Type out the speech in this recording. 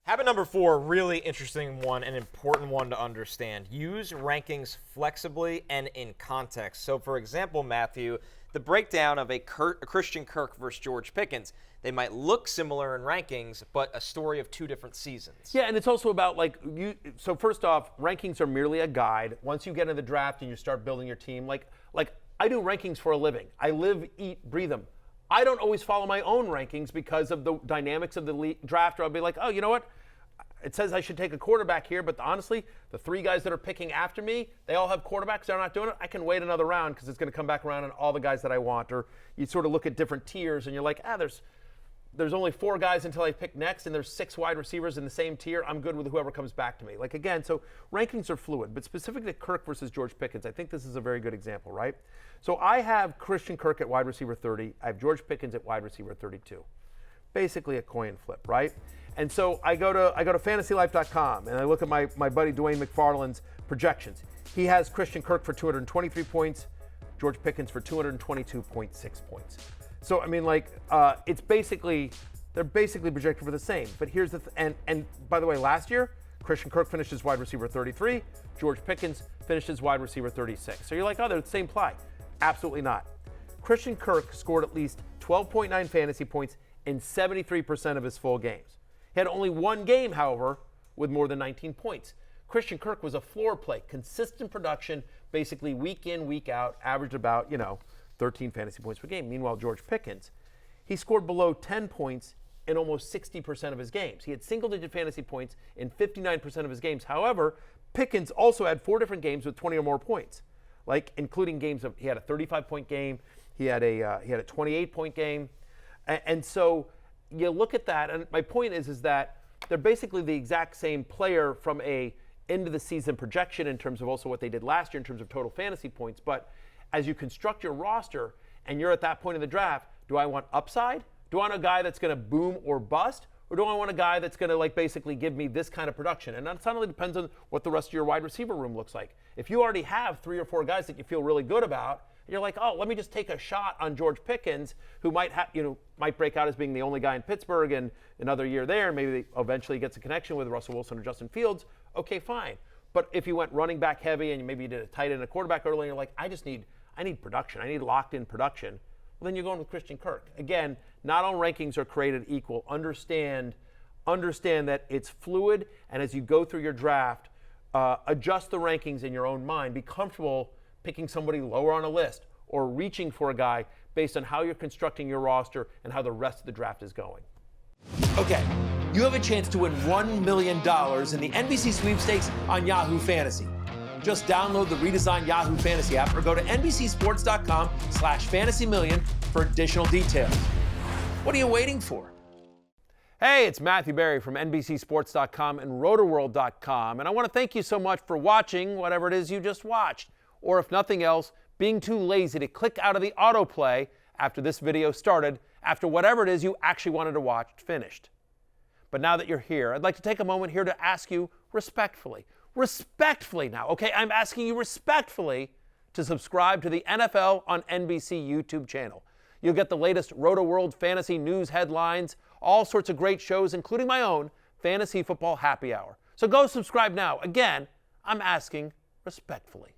Habit number 4, really interesting one, an important one to understand. Use rankings flexibly and in context. So, for example, Matthew, the breakdown of a Christian Kirk versus George Pickens, they might look similar in rankings, but a story of 2 different seasons. Yeah, and it's also about so first off, rankings are merely a guide. Once you get into the draft and you start building your team, like I do rankings for a living. I live, eat, breathe them. I don't always follow my own rankings because of the dynamics of the draft, or I'll be like, oh, you know what? It says I should take a quarterback here, but honestly, the 3 guys that are picking after me, they all have quarterbacks. They're not doing it. I can wait another round because it's going to come back around on all the guys that I want. Or you sort of look at different tiers and you're like, there's only 4 guys until I pick next, and there's 6 wide receivers in the same tier. I'm good with whoever comes back to me. Like, again, so rankings are fluid, but specifically Kirk versus George Pickens, I think this is a very good example, right? So I have Christian Kirk at wide receiver 30. I have George Pickens at wide receiver 32. Basically a coin flip, right? And so I go to fantasylife.com and I look at my buddy Dwayne McFarland's projections. He has Christian Kirk for 223 points, George Pickens for 222.6 points. So I mean, they're basically projected for the same. But here's the and by the way, last year Christian Kirk finished as wide receiver 33, George Pickens finished as wide receiver 36. So you're like, oh, they're the same play. Absolutely not. Christian Kirk scored at least 12.9 fantasy points in 73% of his full games. He had only 1 game, however, with more than 19 points. Christian Kirk was a floor play, consistent production, basically week in, week out, averaged about, 13 fantasy points per game. Meanwhile, George Pickens, he scored below 10 points in almost 60% of his games. He had single-digit fantasy points in 59% of his games. However, Pickens also had 4 different games with 20 or more points, including games he had a 35-point game, he had a 28-point game, and so you look at that, and my point is that they're basically the exact same player from a end of the season projection in terms of also what they did last year in terms of total fantasy points. But as you construct your roster and you're at that point in the draft, do I want upside? Do I want a guy that's going to boom or bust? Or do I want a guy that's going to basically give me this kind of production? And that suddenly depends on what the rest of your wide receiver room looks like. If you already have 3 or 4 guys that you feel really good about, you're like, oh, let me just take a shot on George Pickens, who might break out as being the only guy in Pittsburgh and another year there, and maybe eventually gets a connection with Russell Wilson or Justin Fields. Okay, fine. But if you went running back heavy and maybe you did a tight end and a quarterback early, and you're like, I need production. I need locked in production. Well, then you're going with Christian Kirk. Again, not all rankings are created equal. Understand that it's fluid, and as you go through your draft, adjust the rankings in your own mind. Be comfortable picking somebody lower on a list or reaching for a guy based on how you're constructing your roster and how the rest of the draft is going. Okay, you have a chance to win $1 million in the NBC sweepstakes on Yahoo Fantasy. Just download the redesigned Yahoo Fantasy app or go to NBCSports.com/fantasymillion for additional details. What are you waiting for? Hey, it's Matthew Berry from NBCSports.com and Rotoworld.com, and I want to thank you so much for watching whatever it is you just watched, or if nothing else, being too lazy to click out of the autoplay after this video started, after whatever it is you actually wanted to watch finished. But now that you're here, I'd like to take a moment here to ask you respectfully now, okay? I'm asking you respectfully to subscribe to the NFL on NBC YouTube channel. You'll get the latest Roto-World fantasy news headlines, all sorts of great shows, including my own Fantasy Football Happy Hour. So go subscribe now. Again, I'm asking respectfully.